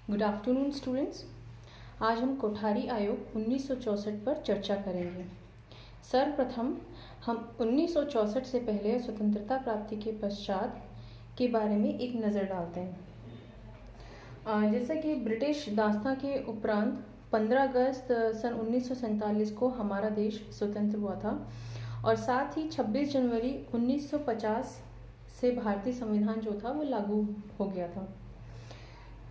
Good afternoon students. आज हम कोठारी आयोग 1964 पर चर्चा करेंगे। सर्वप्रथम हम 1964 से पहले स्वतंत्रता प्राप्ति के पश्चात के बारे में एक नज़र डालते हैं। जैसा कि ब्रिटिश दास्तां के उपरांत 15 अगस्त सन 1947 को हमारा देश स्वतंत्र हुआ था और साथ ही 26 जनवरी 1950 से भारतीय संविधान जो था वो लागू हो गया था।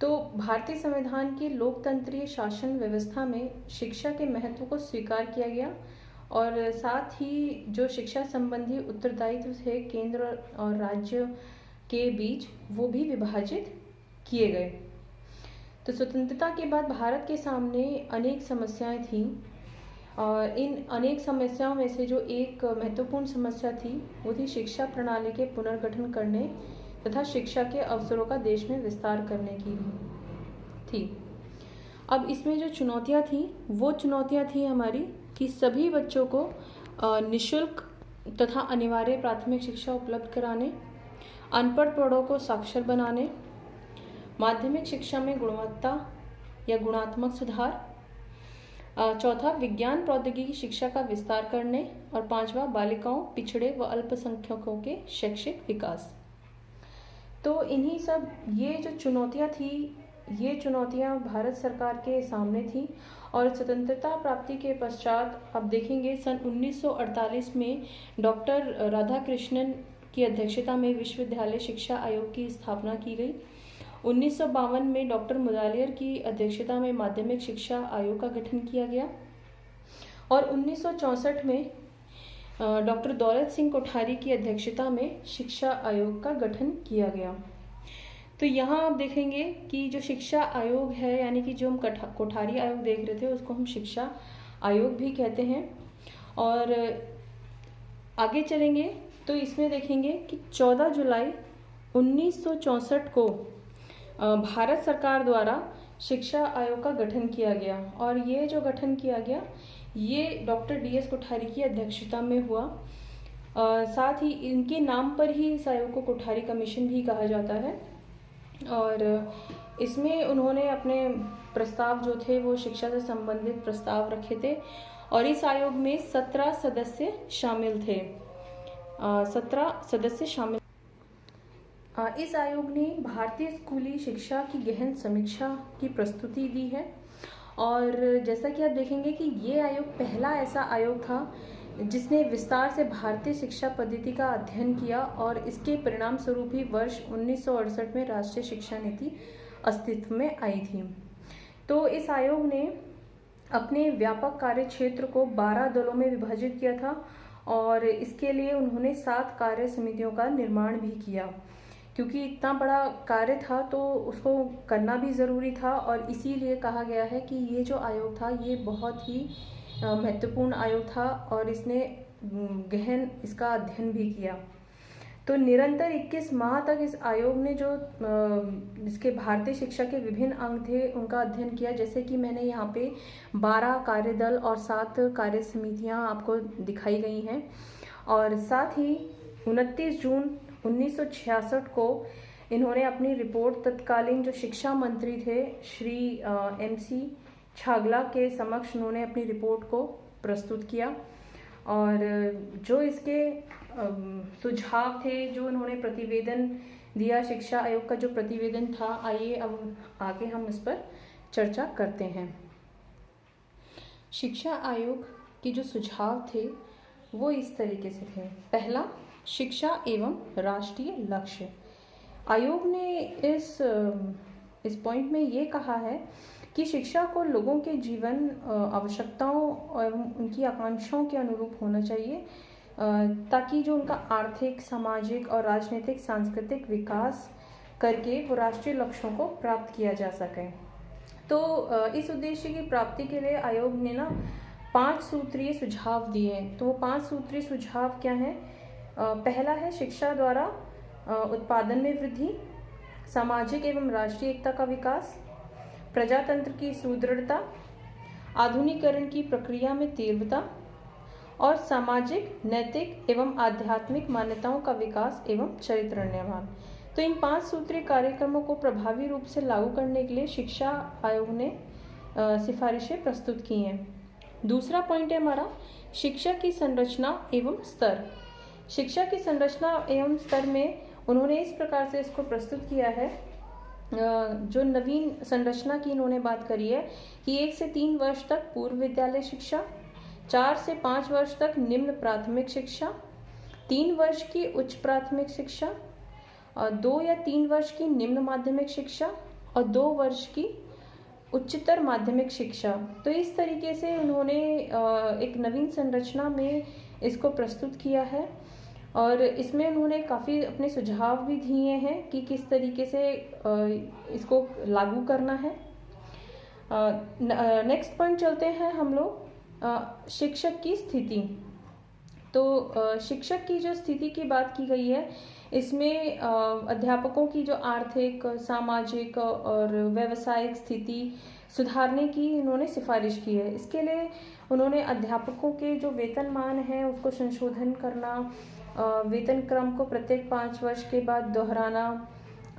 तो भारतीय संविधान की लोकतंत्रीय शासन व्यवस्था में शिक्षा के महत्व को स्वीकार किया गया और साथ ही जो शिक्षा संबंधी उत्तरदायित्व थे केंद्र और राज्य के बीच वो भी विभाजित किए गए। तो स्वतंत्रता के बाद भारत के सामने अनेक समस्याएं थीं और इन अनेक समस्याओं में से जो एक महत्वपूर्ण समस्या थी वो थी शिक्षा प्रणाली के पुनर्गठन करने तथा शिक्षा के अवसरों का देश में विस्तार करने की थी। अब इसमें जो चुनौतियां थी वो चुनौतियां थी हमारी कि सभी बच्चों को निःशुल्क तथा अनिवार्य प्राथमिक शिक्षा उपलब्ध कराने, अनपढ़ पढ़ों को साक्षर बनाने, माध्यमिक शिक्षा में गुणवत्ता या गुणात्मक सुधार, चौथा विज्ञान प्रौद्योगिकी शिक्षा का विस्तार करने और पांचवा बालिकाओं, पिछड़े व अल्पसंख्यकों के शैक्षिक विकास। तो इन्हीं सब ये जो चुनौतियां थी ये चुनौतियां भारत सरकार के सामने थी और स्वतंत्रता प्राप्ति के पश्चात आप देखेंगे सन 1948 में डॉक्टर राधाकृष्णन की अध्यक्षता में विश्वविद्यालय शिक्षा आयोग की स्थापना की गई। 1952 में डॉक्टर मुदालियर की अध्यक्षता में माध्यमिक शिक्षा आयोग का गठन किया गया और 1964 में डॉक्टर दौलत सिंह कोठारी की अध्यक्षता में शिक्षा आयोग का गठन किया गया। तो यहाँ आप देखेंगे कि जो शिक्षा आयोग है यानी कि जो हम कोठारी आयोग देख रहे थे उसको हम शिक्षा आयोग भी कहते हैं। और आगे चलेंगे तो इसमें देखेंगे कि 14 जुलाई 1964 को भारत सरकार द्वारा शिक्षा आयोग का गठन किया गया और ये जो गठन किया गया ये डॉक्टर DS कोठारी की अध्यक्षता में हुआ। साथ ही इनके नाम पर ही इस आयोग को कोठारी कमीशन भी कहा जाता है और इसमें उन्होंने अपने प्रस्ताव जो थे वो शिक्षा से संबंधित प्रस्ताव रखे थे और इस आयोग में 17 सदस्य शामिल थे। 17 सदस्य शामिल। इस आयोग ने भारतीय स्कूली शिक्षा की गहन समीक्षा की प्रस्तुति दी है और जैसा कि आप देखेंगे कि ये आयोग पहला ऐसा आयोग था जिसने विस्तार से भारतीय शिक्षा पद्धति का अध्ययन किया और इसके परिणाम स्वरूप ही वर्ष 1968 में राष्ट्रीय शिक्षा नीति अस्तित्व में आई थी। तो इस आयोग ने अपने व्यापक कार्य क्षेत्र को 12 दलों में विभाजित किया था और इसके लिए उन्होंने 7 कार्य समितियों का निर्माण भी किया क्योंकि इतना बड़ा कार्य था तो उसको करना भी ज़रूरी था और इसीलिए कहा गया है कि ये जो आयोग था ये बहुत ही महत्वपूर्ण आयोग था और इसने गहन इसका अध्ययन भी किया। तो निरंतर 21 माह तक इस आयोग ने जो इसके भारतीय शिक्षा के विभिन्न अंग थे उनका अध्ययन किया। जैसे कि मैंने यहाँ पे 12 कार्यदल और 7 कार्य समितियाँ आपको दिखाई गई हैं और साथ ही 29 जून 1966 को इन्होंने अपनी रिपोर्ट तत्कालीन जो शिक्षा मंत्री थे श्री MC छागला के समक्ष उन्होंने अपनी रिपोर्ट को प्रस्तुत किया और जो इसके सुझाव थे जो उन्होंने प्रतिवेदन दिया शिक्षा आयोग का जो प्रतिवेदन था आइए अब आगे हम इस पर चर्चा करते हैं। शिक्षा आयोग के जो सुझाव थे वो इस तरीके से थे। पहला, शिक्षा एवं राष्ट्रीय लक्ष्य। आयोग ने इस पॉइंट में ये कहा है कि शिक्षा को लोगों के जीवन आवश्यकताओं और उनकी आकांक्षाओं के अनुरूप होना चाहिए ताकि जो उनका आर्थिक, सामाजिक और राजनीतिक सांस्कृतिक विकास करके वो राष्ट्रीय लक्ष्यों को प्राप्त किया जा सके। तो इस उद्देश्य की प्राप्ति के लिए आयोग ने ना 5 सूत्रीय सुझाव दिए हैं। तो वो 5 सूत्रीय सुझाव क्या हैं? पहला है शिक्षा द्वारा उत्पादन में वृद्धि, सामाजिक एवं राष्ट्रीय एकता का विकास, प्रजातंत्र की सुदृढ़ता, आधुनिकीकरण की प्रक्रिया में तीव्रता और सामाजिक, नैतिक एवं आध्यात्मिक मान्यताओं का विकास एवं चरित्र निर्माण। तो इन 5 सूत्रीय कार्यक्रमों को प्रभावी रूप से लागू करने के लिए शिक्षा आयोग ने सिफारिशें प्रस्तुत की हैं। दूसरा पॉइंट है हमारा शिक्षा की संरचना एवं स्तर। शिक्षा की संरचना एवं स्तर में उन्होंने इस प्रकार से इसको प्रस्तुत किया है, जो नवीन संरचना की इन्होंने बात करी है कि 1 से 3 वर्ष तक पूर्व विद्यालय शिक्षा, 4 से 5 वर्ष तक निम्न प्राथमिक शिक्षा, 3 वर्ष की उच्च प्राथमिक शिक्षा, 2 या 3 वर्ष की निम्न माध्यमिक शिक्षा और 2 वर्ष की उच्चतर माध्यमिक शिक्षा। तो इस तरीके से उन्होंने एक नवीन संरचना में इसको प्रस्तुत किया है और इसमें उन्होंने काफ़ी अपने सुझाव भी दिए हैं कि किस तरीके से इसको लागू करना है। नेक्स्ट पॉइंट चलते हैं हम लोग शिक्षक की स्थिति। तो शिक्षक की जो स्थिति की बात की गई है इसमें अध्यापकों की जो आर्थिक, सामाजिक और व्यावसायिक स्थिति सुधारने की इन्होंने सिफारिश की है। इसके लिए उन्होंने अध्यापकों के जो वेतनमान है उसको संशोधन करना, वेतन क्रम को प्रत्येक 5 वर्ष के बाद दोहराना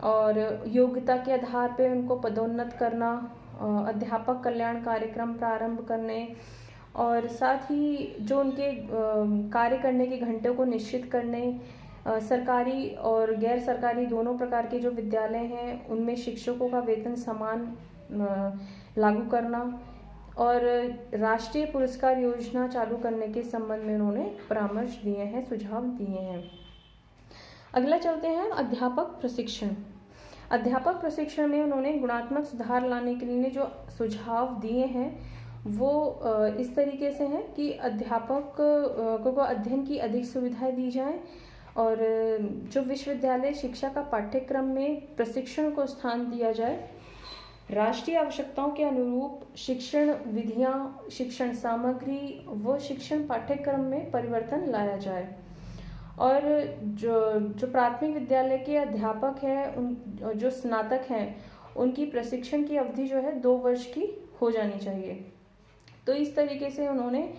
और योग्यता के आधार पर उनको पदोन्नत करना, अध्यापक कल्याण कार्यक्रम प्रारंभ करने और साथ ही जो उनके कार्य करने के घंटों को निश्चित करने, सरकारी और गैर सरकारी दोनों प्रकार के जो विद्यालय हैं उनमें शिक्षकों का वेतन समान लागू करना और राष्ट्रीय पुरस्कार योजना चालू करने के संबंध में उन्होंने परामर्श दिए हैं, सुझाव दिए हैं। अगला चलते हैं अध्यापक प्रशिक्षण। अध्यापक प्रशिक्षण में उन्होंने गुणात्मक सुधार लाने के लिए जो सुझाव दिए हैं वो इस तरीके से हैं कि अध्यापक को अध्ययन की अधिक सुविधाएं दी जाएं और जो विश्वविद्यालय शिक्षा का पाठ्यक्रम में प्रशिक्षण को स्थान दिया जाए, राष्ट्रीय आवश्यकताओं के अनुरूप शिक्षण विधियां, शिक्षण सामग्री व शिक्षण पाठ्यक्रम में परिवर्तन लाया जाए और जो प्राथमिक विद्यालय के अध्यापक हैं, उन जो स्नातक हैं, उनकी प्रशिक्षण की अवधि जो है 2 वर्ष की हो जानी चाहिए। तो इस तरीके से उन्होंने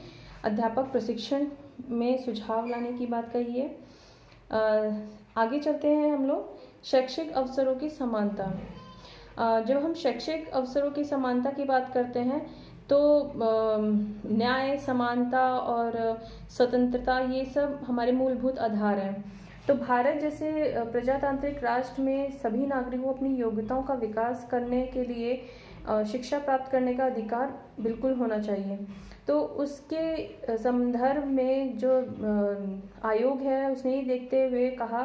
अध्यापक प्रशिक्षण में सुझाव लाने की बात कही है। आगे चलते हैं हम लोग शैक्षिक अवसरों की समानता। जब हम शैक्षिक अवसरों की समानता की बात करते हैं तो न्याय, समानता और स्वतंत्रता ये सब हमारे मूलभूत आधार हैं। तो भारत जैसे प्रजातांत्रिक राष्ट्र में सभी नागरिकों को अपनी योग्यताओं का विकास करने के लिए शिक्षा प्राप्त करने का अधिकार बिल्कुल होना चाहिए। तो उसके संदर्भ में जो आयोग है उसने ये देखते हुए कहा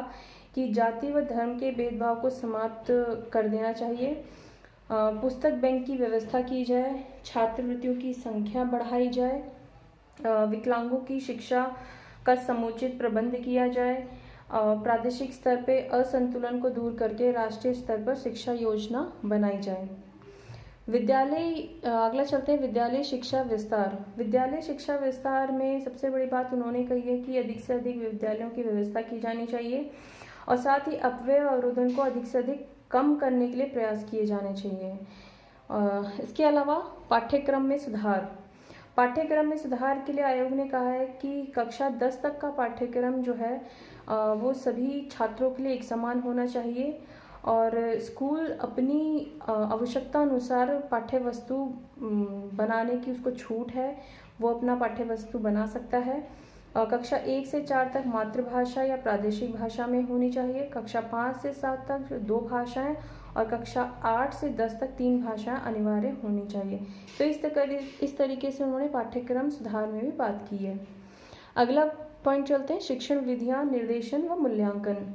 कि जाति व धर्म के भेदभाव को समाप्त कर देना चाहिए, पुस्तक बैंक की व्यवस्था की जाए, छात्रवृत्तियों की संख्या बढ़ाई जाए, विकलांगों की शिक्षा का समुचित प्रबंध किया जाए, प्रादेशिक स्तर पे असंतुलन को दूर करके राष्ट्रीय स्तर पर शिक्षा योजना बनाई जाए। अगला चलते हैं विद्यालय शिक्षा विस्तार। विद्यालय शिक्षा विस्तार में सबसे बड़ी बात उन्होंने कही है कि अधिक से अधिक विद्यालयों की व्यवस्था की जानी चाहिए और साथ ही अपव्यय और अवरोधन को अधिक से अधिक कम करने के लिए प्रयास किए जाने चाहिए। इसके अलावा पाठ्यक्रम में सुधार। पाठ्यक्रम में सुधार के लिए आयोग ने कहा है कि कक्षा 10 तक का पाठ्यक्रम जो है वो सभी छात्रों के लिए एक समान होना चाहिए और स्कूल अपनी आवश्यकता अनुसार पाठ्य वस्तु बनाने की उसको छूट है, वो अपना पाठ्य वस्तु बना सकता है। कक्षा 1 से 4 तक मातृभाषा या प्रादेशिक भाषा में होनी चाहिए, कक्षा 5 से 7 तक 2 भाषाएं और कक्षा 8 से 10 तक 3 भाषाएं अनिवार्य होनी चाहिए। तो इस तरीके से उन्होंने पाठ्यक्रम सुधार में भी बात की है। अगला पॉइंट चलते हैं शिक्षण विधियां, निर्देशन व मूल्यांकन।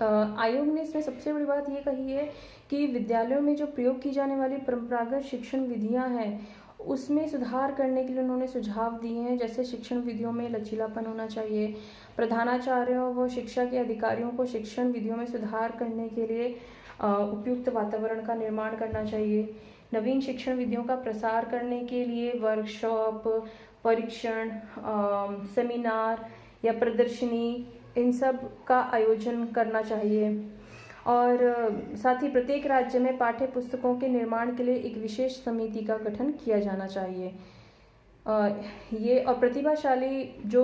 आयोग ने इसमें सबसे बड़ी बात ये कही है कि विद्यालयों में जो प्रयोग की जाने वाली परंपरागत शिक्षण विधियां हैं उसमें सुधार करने के लिए उन्होंने सुझाव दिए हैं। जैसे शिक्षण विधियों में लचीलापन होना चाहिए, प्रधानाचार्यों व शिक्षा के अधिकारियों को शिक्षण विधियों में सुधार करने के लिए उपयुक्त वातावरण का निर्माण करना चाहिए। नवीन शिक्षण विधियों का प्रसार करने के लिए वर्कशॉप, परीक्षण, सेमिनार या प्रदर्शनी इन सब का आयोजन करना चाहिए और साथ ही प्रत्येक राज्य में पाठ्य पुस्तकों के निर्माण के लिए एक विशेष समिति का गठन किया जाना चाहिए। ये और प्रतिभाशाली जो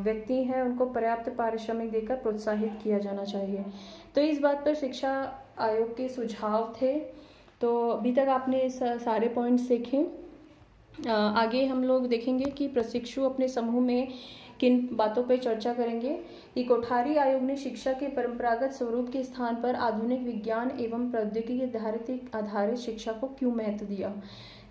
व्यक्ति हैं उनको पर्याप्त पारिश्रमिक देकर प्रोत्साहित किया जाना चाहिए। तो इस बात पर शिक्षा आयोग के सुझाव थे। तो अभी तक आपने सारे पॉइंट्स देखे। आगे हम लोग देखेंगे कि प्रशिक्षु अपने समूह में किन बातों पर चर्चा करेंगे। कि कोठारी आयोग ने शिक्षा के परंपरागत स्वरूप के स्थान पर आधुनिक विज्ञान एवं प्रौद्योगिकी आधारित शिक्षा को क्यों महत्व दिया।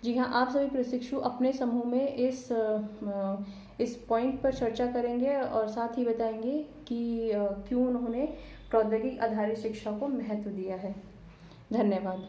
जी हाँ, आप सभी प्रशिक्षु अपने समूह में इस पॉइंट पर चर्चा करेंगे और साथ ही बताएंगे कि क्यों उन्होंने प्रौद्योगिकी आधारित शिक्षा को महत्व दिया है। धन्यवाद।